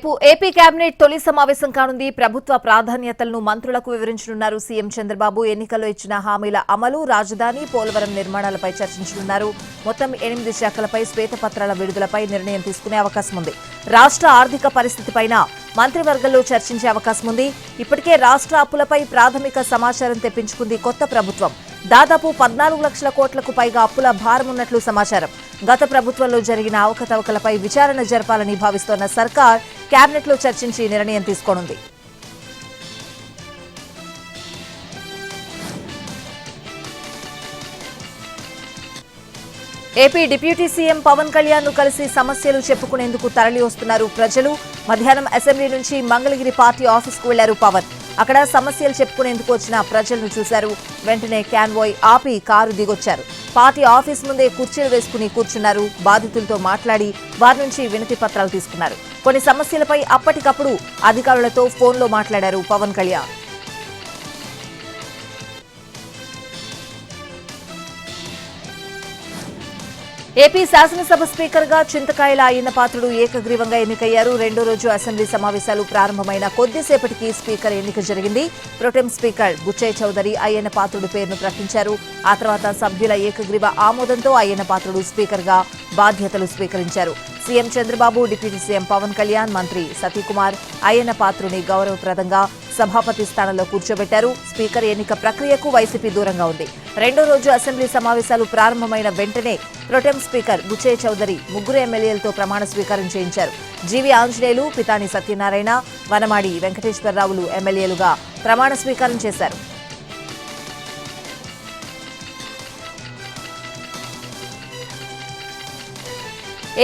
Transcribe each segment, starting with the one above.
రేపు AP cabinet తొలి సమావేశం కానుంది. ప్రభుత్వ ప్రాధాన్యతలను మంత్రులకు వివరించనున్నారు సీఎం చంద్రబాబు. ఎన్నికల్లో ఇచ్చిన హామీల అమలు, రాజధాని, పోలవరం నిర్మాణాలపై చర్చించనున్నారు. మొత్తం 8 శాఖలపై శ్వేతపత్రాల విడుదలపై నిర్ణయం తీసుకునే అవకాశం ఉంది. రాష్ట్ర ఆర్థిక పరిస్థితిపైన మంత్రివర్గంలో చర్చించే అవకాశం ఉంది. ఇప్పటికే రాష్ట్ర అప్పులపై ప్రాథమిక సమాచారం తెప్పించుకుంది కొత్త ప్రభుత్వం. దాదాపు 14 లక్షల కోట్లకు పైగా అప్పుల భారం ఉన్నట్లు సమాచారం. గత ప్రభుత్వంలో జరిగిన అవకతవకలపై విచారణ జరపాలని భావిస్తోన్న సర్కార్ కేబినెట్లో చర్చించి నిర్ణయం తీసుకోనుంది. AP deputy CM Pawan Kalyan ను కలిసి సమస్యలు చెప్పుకునేందుకు తరలి వస్తున్నారు ప్రజలు. మధ్యాహ్నం అసెంబ్లీ నుంచి మంగళగిరి పార్టీ ఆఫీస్కు వెళ్లారు పవన్. అక్కడ సమస్యలు చెప్పుకునేందుకు వచ్చిన ప్రజలను చూశారు. వెంటనే క్యాన్వాయ్ ఆపి కారు దిగొచ్చారు. పార్టీ ఆఫీస్ ముందే కుర్చీలు వేసుకుని కూర్చున్నారు. బాధితులతో మాట్లాడి వారి నుంచి వినతి పత్రాలు తీసుకున్నారు. కొన్ని సమస్యలపై అప్పటికప్పుడు అధికారులతో ఫోన్లో మాట్లాడారు పవన్ కళ్యాణ్. ఏపీ శాసనసభ స్పీకర్ గా చింతకాయల అయ్యన్న పాత్రుడు ఏకగ్రీవంగా ఎన్నికయ్యారు. రెండో రోజు అసెంబ్లీ సమావేశాలు ప్రారంభమైన కొద్దిసేపటికి స్పీకర్ ఎన్నిక జరిగింది. ప్రొటెం స్పీకర్ బుచ్చయ్య చౌదరి అయ్యన్న పాత్రుడు పేరును ప్రకటించారు. ఆ తర్వాత సభ్యుల ఏకగ్రీవ ఆమోదంతో అయ్యన్న పాత్రుడు స్పీకర్ గా బాధ్యతలు స్వీకరించారు. CM Chandrababu, deputy CM Pawan Kalyan, మంత్రి సతీకుమార్ అయ్యన్న పాత్రుని గౌరవప్రదంగా సభాపతి స్థానంలో కూర్చోబెట్టారు. స్పీకర్ ఎన్నిక ప్రక్రియకు వైసీపీ దూరంగా ఉంది. రెండో రోజు అసెంబ్లీ సమావేశాలు ప్రారంభమైన వెంటనే ప్రొటెం స్పీకర్ బుచ్చయ్య చౌదరి ముగ్గురు ఎమ్మెల్యేలతో ప్రమాణ స్వీకారం చేయించారు. జీవీ ఆంజనేయులు, పితాని సత్యనారాయణ, వనమాడి వెంకటేశ్వరరావులు ఎమ్మెల్యేలుగా ప్రమాణ స్వీకారం చేశారు.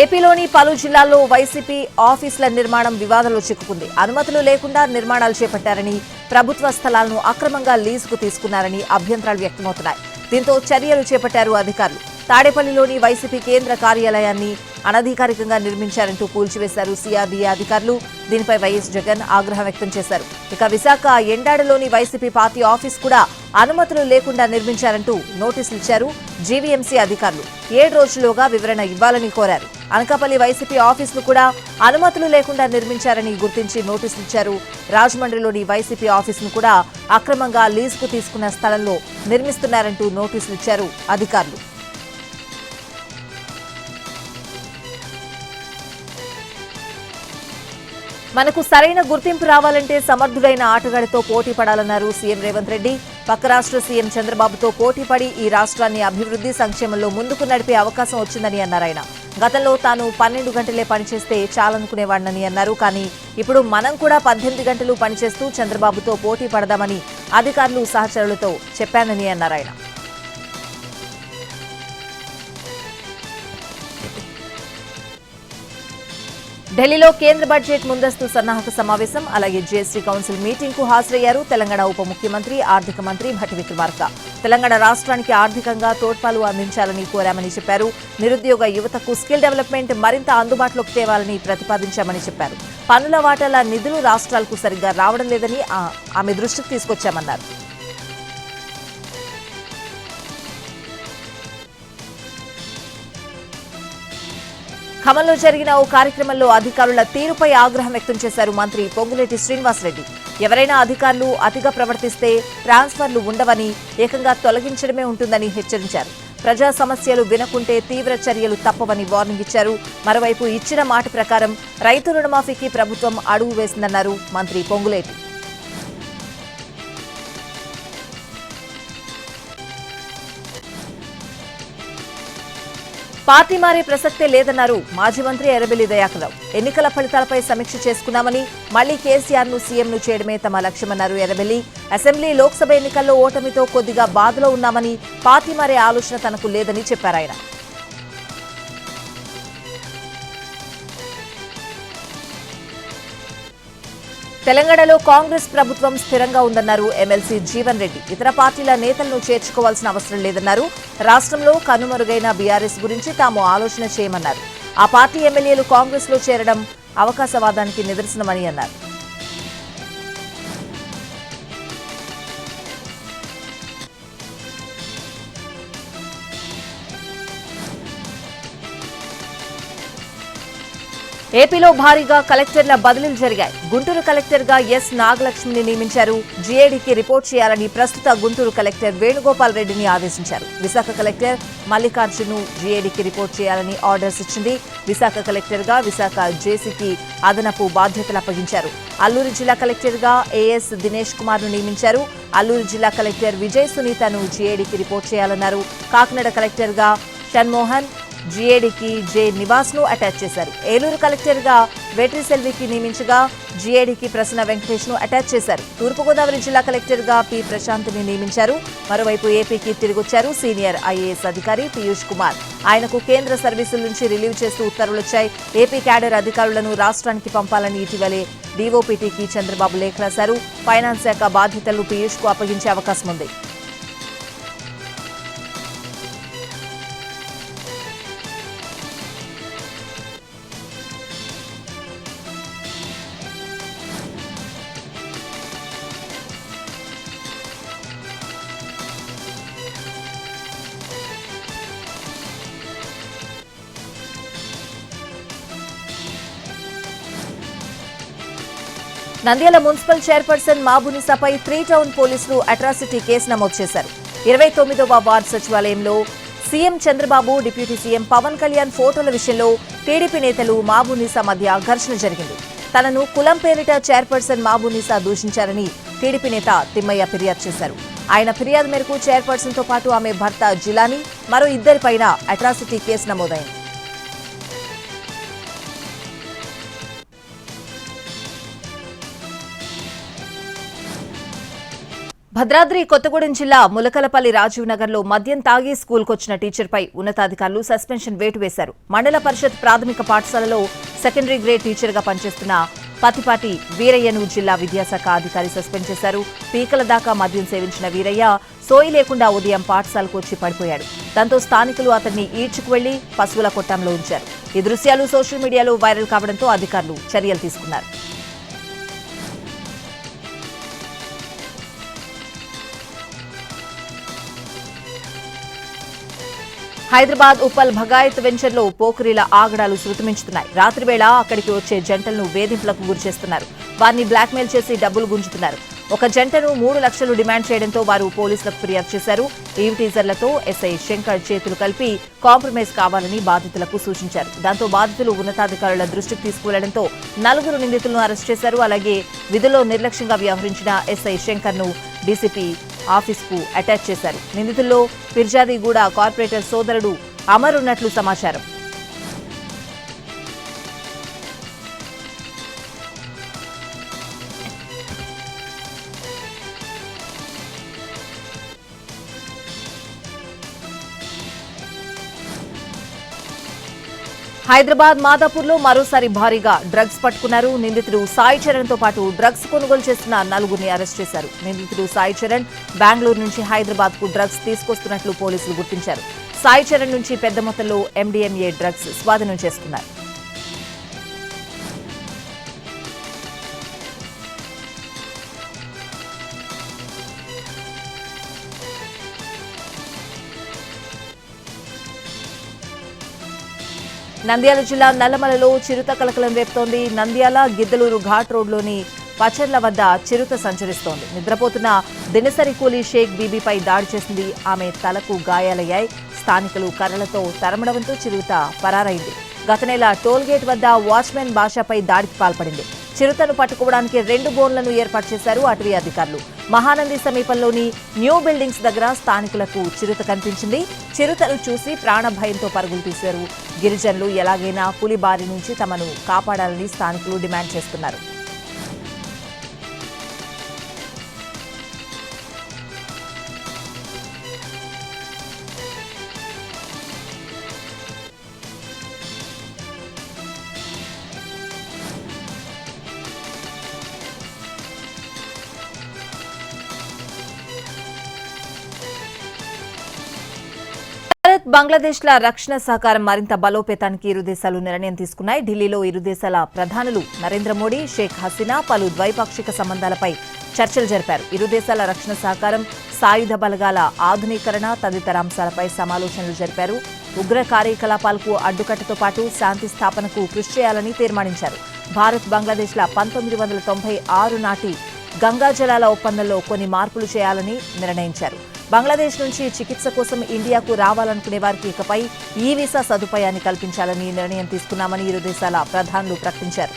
ఏపీలోని పలు జిల్లాల్లో వైసీపీ ఆఫీసుల నిర్మాణం వివాదంలో చిక్కుకుంది. అనుమతులు లేకుండా నిర్మాణాలు చేపట్టారని, ప్రభుత్వ స్థలాలను అక్రమంగా లీజుకు తీసుకున్నారని అభ్యంతరాలు వ్యక్తమవుతున్నాయి. దీంతో చర్యలు చేపట్టారు అధికారులు. తాడేపల్లిలోని వైసీపీ కేంద్ర కార్యాలయాన్ని అనధికారికంగా నిర్మించారంటూ కూల్చివేశారు సిఆర్డీఏ అధికారులు. దీనిపై వైఎస్ జగన్ ఆగ్రహం వ్యక్తం చేశారు. ఇక విశాఖ ఎండాడలోని వైసీపీ పార్టీ ఆఫీస్ కూడా అనుమతులు లేకుండా నిర్మించారంటూ నోటీసులు ఇచ్చారు జీవీఎంసీ అధికారులు. 7 రోజుల్లోగా వివరణ ఇవ్వాలని కోరారు. అనకాపల్లి వైసీపీ ఆఫీసును కూడా అనుమతులు లేకుండా నిర్మించారని గుర్తించి నోటీసులు ఇచ్చారు. రాజమండ్రిలోని వైసీపీ ఆఫీసును కూడా అక్రమంగా లీజుకు తీసుకున్న స్థలంలో నిర్మిస్తున్నారంటూ నోటీసులు ఇచ్చారు అధికారులు. మనకు సరైన గుర్తింపు రావాలంటే సమర్థుడైన ఆటగాడితో పోటీ పడాలన్నారు సీఎం రేవంత్ రెడ్డి. పక్క రాష్ట్ర సీఎం చంద్రబాబుతో పోటీ పడి ఈ రాష్ట్రాన్ని అభివృద్ధి సంక్షేమంలో ముందుకు నడిపే అవకాశం వచ్చిందని అన్నారు ఆయన. గతంలో తాను 12 గంటలే పనిచేస్తే చాలనుకునేవాడినని అన్నారు. కానీ ఇప్పుడు మనం కూడా 18 గంటలు పనిచేస్తూ చంద్రబాబుతో పోటీ పడదామని అధికారులు, సహచరులతో చెప్పానని అన్నారు ఆయన. ఢిల్లీలో కేంద్ర బడ్జెట్ ముందస్తు సన్నాహక సమావేశం, అలాగే జీఎస్టీ కౌన్సిల్ మీటింగ్ కు హాజరయ్యారు తెలంగాణ ఉప ముఖ్యమంత్రి, ఆర్థిక మంత్రి భట్టి విక్రమార్క. తెలంగాణ రాష్ట్రానికి ఆర్థికంగా తోడ్పాలు అందించాలని కోరామని చెప్పారు. నిరుద్యోగ యువతకు స్కిల్ డెవలప్మెంట్ మరింత అందుబాటులోకి తేవాలని ప్రతిపాదించామని చెప్పారు. పన్నుల వాటాల నిధులు రాష్ట్రాలకు సరిగ్గా రావడం లేదని ఆమె దృష్టికి తీసుకొచ్చామన్నారు. ఖమ్మంలో జరిగిన ఓ కార్యక్రమంలో అధికారుల తీరుపై ఆగ్రహం వ్యక్తం చేశారు మంత్రి పొంగులేటి శ్రీనివాసరెడ్డి. ఎవరైనా అధికారులు అతిగా ప్రవర్తిస్తే ట్రాన్స్ఫర్లు ఉండవని, ఏకంగా తొలగించడమే ఉంటుందని హెచ్చరించారు. ప్రజా సమస్యలు వినకుంటే తీవ్ర చర్యలు తప్పవని వార్నింగ్ ఇచ్చారు. మరోవైపు ఇచ్చిన మాట ప్రకారం రైతు రుణమాఫీకి ప్రభుత్వం అడుగు వేసిందన్నారు మంత్రి పొంగులేటి. పార్టీ మారే ప్రసక్తే లేదన్నారు మాజీ మంత్రి ఎర్రబెల్లి దయాకర్రావు. ఎన్నికల ఫలితాలపై సమీక్ష చేసుకున్నామని, మళ్లీ కేసీఆర్ ను సీఎంను చేయడమే తమ లక్ష్యమన్నారు ఎర్రబెల్లి. అసెంబ్లీ, లోక్సభ ఎన్నికల్లో ఓటమితో కొద్దిగా బాధలో ఉన్నామని, పార్టీ మారే ఆలోచన తనకు లేదని చెప్పారాయన. తెలంగాణలో కాంగ్రెస్ ప్రభుత్వం స్థిరంగా ఉందన్నారు ఎమ్మెల్సీ జీవన్ రెడ్డి. ఇతర పార్టీల నేతలను చేర్చుకోవాల్సిన అవసరం లేదన్నారు. రాష్ట్రంలో కనుమరుగైన బీఆర్ఎస్ గురించి తాము ఆలోచన చేయమన్నారు. ఆ పార్టీ ఎమ్మెల్యేలు కాంగ్రెస్ లో చేరడం అవకాశవాదానికి నిదర్శనమని అన్నారు. ఏపీలో భారీగా కలెక్టర్ల బదిలీలు జరిగాయి. గుంటూరు కలెక్టర్గా ఎస్ నాగలక్ష్మిని నియమించారు. జీఏడీకి రిపోర్ట్ చేయాలని ప్రస్తుత గుంటూరు కలెక్టర్ వేణుగోపాల్ రెడ్డిని ఆదేశించారు. విశాఖ కలెక్టర్ మల్లికార్జున్ను జీఏడీకి రిపోర్ట్ చేయాలని ఆర్డర్స్ ఇచ్చింది. విశాఖ కలెక్టర్గా విశాఖ జేసీకి అదనపు బాధ్యతలు అప్పగించారు. అల్లూరు జిల్లా కలెక్టర్గా ఏఎస్ దినేష్ కుమార్ను నియమించారు. అల్లూరు జిల్లా కలెక్టర్ విజయ్ సునీతను జీఏడీకి రిపోర్ట్ చేయాలన్నారు. కాకినాడ కలెక్టర్గా షణ్మోహన్, జీఏడీకి జె నివాస్ ను అటాచ్ చేశారు. ఏలూరు కలెక్టర్గా వెట్రిసెల్వికి నియమించగా జీఏడీకి ప్రసన్న వెంకటేష్ ను అటాచ్ చేశారు. తూర్పుగోదావరి జిల్లా కలెక్టర్గా పి ప్రశాంత్ని నియమించారు. మరోవైపు ఏపీకి తిరిగొచ్చారు సీనియర్ ఐఏఎస్ అధికారి పీయూష్ కుమార్. ఆయనకు కేంద్ర సర్వీసుల నుంచి రిలీవ్ చేస్తూ ఉత్తర్వులొచ్చాయి. ఏపీ క్యాడర్ అధికారులను రాష్ట్రానికి పంపాలని ఇటీవలే డీఓపీటీకి చంద్రబాబు లేఖ రాశారు. ఫైనాన్స్ శాఖ బాధ్యతలను పీయూష్ కు అప్పగించే అవకాశం ఉంది. నంద్యాల మున్సిపల్ చైర్పర్సన్ మాబునిసాపై 3 టౌన్ పోలీసులు అట్రాసిటీ కేసు నమోదు చేశారు. 29వ వార్డు సచివాలయంలో CM Chandrababu, deputy CM Pawan Kalyan ఫోటోల విషయంలో టీడీపీ నేతలు మాబునిసా మధ్య ఘర్షణ జరిగింది. తనను కులం పేరిట చైర్పర్సన్ మాబునిసా దూషించారని టీడీపీ నేత తిమ్మయ్య ఫిర్యాదు చేశారు. ఆయన ఫిర్యాదు మేరకు చైర్పర్సన్ తో పాటు ఆమె భర్త జిలానీ, మరో ఇద్దరిపైన అట్రాసిటీ కేసు నమోదైంది. భద్రాద్రి కొత్తగూడెం జిల్లా ములకలపల్లి రాజీవ్ నగర్ లో మద్యం తాగి స్కూల్కొచ్చిన టీచర్పై ఉన్నతాధికారులు సస్పెన్షన్ వేటు వేశారు. మండల పరిషత్ ప్రాథమిక పాఠశాలలో సెకండరీ గ్రేడ్ టీచర్గా పనిచేస్తున్న పతిపాటి వీరయ్యను జిల్లా విద్యాశాఖ అధికారి సస్పెండ్ చేశారు. పీకల దాకా మద్యం సేవించిన వీరయ్య సోయి లేకుండా ఉదయం పాఠశాలకు వచ్చి పడిపోయాడు. దాంతో స్థానికులు అతన్ని ఈడ్చుకు వెళ్లి పశువుల కొట్టంలో ఉంచారు. ఈ దృశ్యాలు సోషల్ మీడియాలో వైరల్ కావడంతో అధికారులు చర్యలు తీసుకున్నారు. హైదరాబాద్ ఉప్పల్ భగాయత్ వెంచర్లో పోకిరీల ఆగడాలు శృతిమించుతున్నాయి. రాత్రి వేళ అక్కడికి వచ్చే జంటలను వేధింపులకు గురిచేస్తున్నారు. వారిని బ్లాక్మెయిల్ చేసి డబ్బులు గుంజుతున్నారు. ఒక జంటను 3 లక్షలు డిమాండ్ చేయడంతో వారు పోలీసులకు ఫిర్యాదు చేశారు. ఈవ్ టీజర్లతో ఎస్ఐ శంకర్ చేతులు కలిపి కాంప్రమైజ్ కావాలని బాధితులకు సూచించారు. దాంతో బాధితులు ఉన్నతాధికారుల దృష్టికి తీసుకువెళ్లడంతో 4 నిందితులను అరెస్ట్ చేశారు. అలాగే విధుల్లో నిర్లక్ష్యంగా వ్యవహరించిన ఎస్ఐ శంకర్ ను డీసీపీ ఆఫీస్కు అటాచ్ చేశారు. నిందితుల్లో ఫిర్జాదీగూడ కార్పొరేటర్ సోదరుడు అమర్ ఉన్నట్లు సమాచారం. హైదరాబాద్ మాదాపూర్లో మరోసారి భారీగా డ్రగ్స్ పట్టుకున్నారు. నిందితుడు సాయి చరణ్ తో పాటు డ్రగ్స్ కొనుగోలు చేస్తున్న 4గురిని అరెస్ట్ చేశారు. నిందితుడు సాయి చరణ్ బెంగళూరు నుంచి హైదరాబాద్ కు డ్రగ్స్ తీసుకొస్తున్నట్లు పోలీసులు గుర్తించారు. సాయి చరణ్ నుంచి పెద్ద మొత్తంలో ఎండీఎంఏ డ్రగ్స్ స్వాధీనం చేసుకున్నారు. నంద్యాల జిల్లా నల్లమలలో చిరుత కలకలం రేపుతోంది. నంద్యాల గిద్దలూరు ఘాట్ రోడ్లోని పచర్ల వద్ద చిరుత సంచరిస్తోంది. నిద్రపోతున్న దినసరి కూలీ షేక్ బీబీపై దాడి చేసింది. ఆమె తలకు గాయాలయ్యాయి. స్థానికులు కర్రలతో తరమడంతో చిరుత పరారైంది. గత నెల టోల్గేట్ వద్ద వాచ్మెన్ భాషపై దాడికి పాల్పడింది. చిరుతను పట్టుకోవడానికి 2 బోన్లను ఏర్పాటు చేశారు అటవీ అధికారులు. మహానంది సమీపంలోని న్యూ బిల్డింగ్స్ దగ్గర స్థానికులకు చిరుత కనిపించింది. చిరుతను చూసి ప్రాణభయంతో పరుగులు తీశారు. గిరిజనులు ఎలాగైనా పులి బారి నుంచి తమను కాపాడాలని స్థానికులు డిమాండ్ చేస్తున్నారు. భారత్ బంగ్లాదేశ్ల రక్షణ సహకారం మరింత బలోపేతానికి ఇరు దేశాలు నిర్ణయం తీసుకున్నాయి. ఢిల్లీలో ఇరు దేశాల ప్రధానులు నరేంద్ర మోడీ, షేక్ హసీనా పలు ద్వైపాక్షిక సంబంధాలపై చర్చలు జరిపారు. ఇరు దేశాల రక్షణ సహకారం, సాయుధ బలగాల ఆధునీకరణ తదితర అంశాలపై సమాలోచనలు జరిపారు. ఉగ్ర కార్యకలాపాలకు అడ్డుకట్టతో పాటు శాంతి స్థాపనకు కృషి చేయాలని తీర్మానించారు. భారత్ బంగ్లాదేశ్ల 1996 నాటి గంగా జలాల ఒప్పందంలో కొన్ని మార్పులు చేయాలని నిర్ణయించారు. బంగ్లాదేశ్ నుంచి చికిత్స కోసం ఇండియాకు రావాలనుకునే వారికి ఇకపై ఈ వీసా సదుపాయాన్ని కల్పించాలని నిర్ణయం తీసుకున్నామని ఇరు దేశాల ప్రధానులు ప్రకటించారు.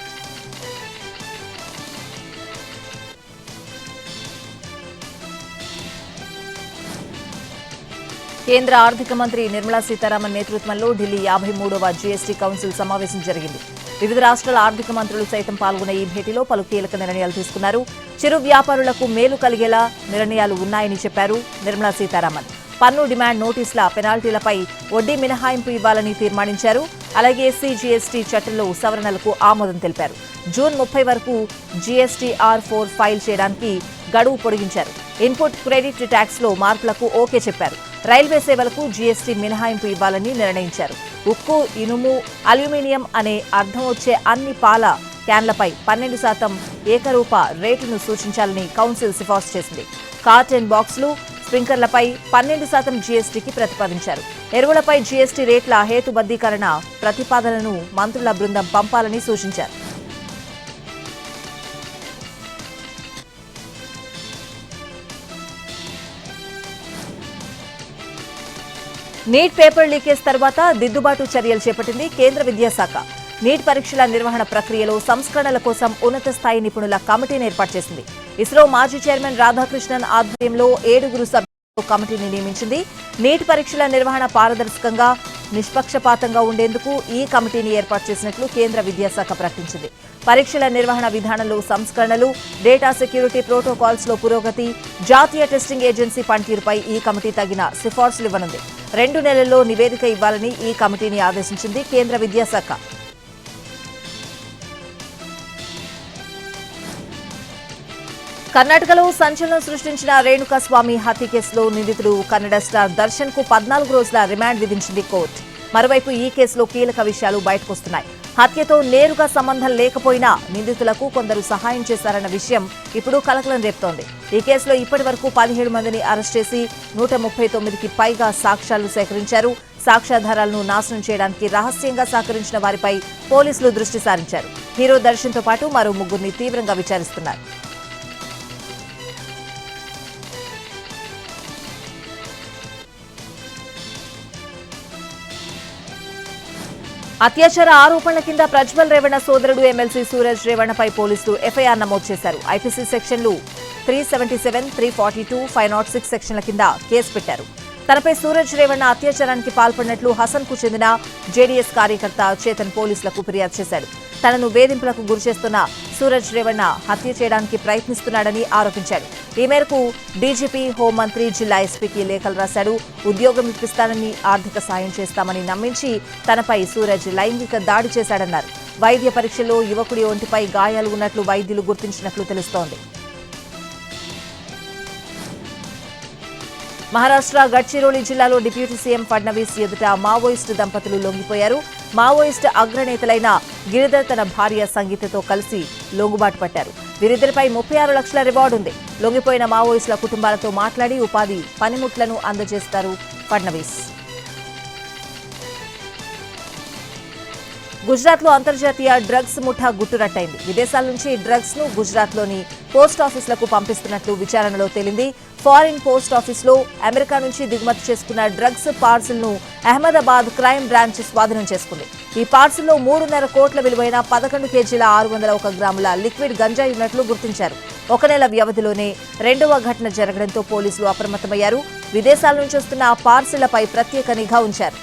కేంద్ర ఆర్థిక మంత్రి నిర్మలా సీతారామన్ నేతృత్వంలో ఢిల్లీ 53వ జీఎస్టీ కౌన్సిల్ సమావేశం జరిగింది. వివిధ రాష్ట్రాల ఆర్థిక మంత్రులు సైతం పాల్గొన్న ఈ భేటీలో పలు కీలక నిర్ణయాలు తీసుకున్నారు. చిరు వ్యాపారులకు మేలు కలిగేలా నిర్ణయాలు ఉన్నాయని చెప్పారు నిర్మలా సీతారామన్. పన్ను డిమాండ్ నోటీసుల పెనాల్టీలపై వడ్డీ మినహాయింపు ఇవ్వాలని తీర్మానించారు. అలాగే జీఎస్టీ చట్టంలో సవరణలకు ఆమోదం తెలిపారు. జూన్ 30 వరకు GSTR-4 ఫైల్ చేయడానికి గడువు పొడిగించారు. ఇన్పుట్ క్రెడిట్ ట్యాక్స్ లో మార్పులకు ఓకే చెప్పారు. రైల్వే సేవలకు జీఎస్టీ మినహాయింపు ఇవ్వాలని నిర్ణయించారు. ఉక్కు, ఇనుము, అల్యూమినియం అనే అర్థం వచ్చే అన్ని పాల క్యాన్లపై 12% ఏకరూప రేటును సూచించాలని కౌన్సిల్ సిఫార్సు చేసింది. కార్టన్ బాక్సులు, స్ప్రింక్లర్లపై 12% జీఎస్టీకి ప్రతిపాదించారు. ఎరువులపై జీఎస్టీ రేట్ల హేతుబద్ధీకరణ ప్రతిపాదనను మంత్రుల బృందం పంపాలని సూచించారు. నీట్ పేపర్ లీకేజ్ తర్వాత దిద్దుబాటు చర్యలు చేపట్టింది కేంద్ర విద్యాశాఖ. నీట్ పరీక్షల నిర్వహణ ప్రక్రియలో సంస్కరణల కోసం ఉన్నత స్థాయి నిపుణుల కమిటీని ఏర్పాటు చేసింది. ఇస్రో మాజీ చైర్మన్ రాధాకృష్ణన్ ఆధ్వర్యంలో 7 సభ్యుల కమిటీని నియమించింది. నీట్ పరీక్షల నిర్వహణ పారదర్శకంగా, నిష్పక్షపాతంగా ఉండేందుకు ఈ కమిటీని ఏర్పాటు చేసినట్లు కేంద్ర విద్యాశాఖ ప్రకటించింది. పరీక్షల నిర్వహణ విధానంలో సంస్కరణలు, డేటా సెక్యూరిటీ ప్రోటోకాల్స్ లో పురోగతి, జాతీయ టెస్టింగ్ ఏజెన్సీ పనితీరుపై ఈ కమిటీ తగిన సిఫార్సులు ఇవ్వనుంది. 2 నెలల్లో నివేదిక ఇవ్వాలని ఈ కమిటీని ఆదేశించింది కేంద్ర విద్యాశాఖ. కర్ణాటకలో సంచలనం సృష్టించిన రేణుకాస్వామి హత్య కేసులో నిందితుడు కన్నడ స్టార్ దర్శన్ కు 14 రోజుల రిమాండ్ విధించింది కోర్టు. మరోవైపు ఈ కేసులో కీలక విషయాలు బయటకొస్తున్నాయి. హత్యతో నేరుగా సంబంధం లేకపోయినా నిందితులకు కొందరు సహాయం చేశారన్న విషయం ఇప్పుడు కలకలం రేపుతోంది. ఈ కేసులో ఇప్పటి వరకు 17 మందిని అరెస్ట్ చేసి 139కి పైగా సాక్ష్యాలు సేకరించారు. సాక్ష్యాధారాలను నాశనం చేయడానికి రహస్యంగా సహకరించిన వారిపై పోలీసులు దృష్టి సారించారు. హీరో దర్శన్తో పాటు మరో 3 తీవ్రంగా విచారిస్తున్నారు. అత్యాచార ఆరోపణల కింద ప్రజ్వల్ రేవణ సోదరుడు ఎమ్మెల్సీ సూరజ్ రేవణపై పోలీసులు ఎఫ్ఐఆర్ నమోదు చేశారు. ఐపీసీ సెక్షన్లు 377, 342, 506 సెక్షన్ల కింద కేసు పెట్టారు. తనపై సూరజ్ రేవణ అత్యాచారానికి పాల్పడినట్లు హసన్ కు చెందిన జేడీఎస్ కార్యకర్త చేతన్ పోలీసులకు ఫిర్యాదు చేశాడు. తనను వేధింపులకు గురిచేస్తున్న సూరజ్ రేవణ హత్య చేయడానికి ప్రయత్నిస్తున్నాడని ఆరోపించాడు. ఈ మేరకు డీజీపీ, హోంమంత్రి, జిల్లా ఎస్పీకి లేఖలు రాశాడు. ఉద్యోగం ఇప్పిస్తానని, ఆర్థిక సాయం చేస్తామని నమ్మించి తనపై సూరజ్ లైంగిక దాడి చేశాడన్నారు. వైద్య పరీక్షలో యువకుడి ఒంటిపై గాయాలు ఉన్నట్లు వైద్యులు గుర్తించినట్లు తెలుస్తోంది. మహారాష్ట్ర గడ్చిరోలి జిల్లాలో డిప్యూటీ సీఎం ఫడ్నవీస్ ఎదుట మావోయిస్టు దంపతులు లొంగిపోయారు. మావోయిస్టు అగ్రనేతలైన గిరిధర్ తన భార్య సంగీతతో కలిసి లొంగుబాటు పట్టారు. వీరిద్దరిపై 36 లక్షల రివార్డు ఉంది. లొంగిపోయిన మావోయిస్టుల కుటుంబాలతో మాట్లాడి ఉపాధి పనిముట్లను అందజేస్తారు ఫడ్నవీస్. గుజరాత్లో అంతర్జాతీయ డ్రగ్స్ ముఠా గుట్టురట్టయింది. విదేశాల నుంచి డ్రగ్స్ ను గుజరాత్లోని పోస్ట్ ఆఫీసులకు పంపిస్తున్నట్లు విచారణలో తేలింది. ఫారిన్ పోస్ట్ ఆఫీసులో అమెరికా నుంచి దిగుమతి చేసుకున్న డ్రగ్స్ పార్సిల్ ను అహ్మదాబాద్ క్రైమ్ బ్రాంచ్ స్వాధీనం చేసుకుంది. ఈ పార్సిల్లో 3.5 కోట్ల విలువైన 11 కేజీల 601 గ్రాముల లిక్విడ్ గంజాయి ఉన్నట్లు గుర్తించారు. 1 నెల వ్యవధిలోనే 2వ ఘటన జరగడంతో పోలీసులు అప్రమత్తమయ్యారు. విదేశాల నుంచి వస్తున్న పార్సిళ్లపై ప్రత్యేక నిఘా ఉంచారు.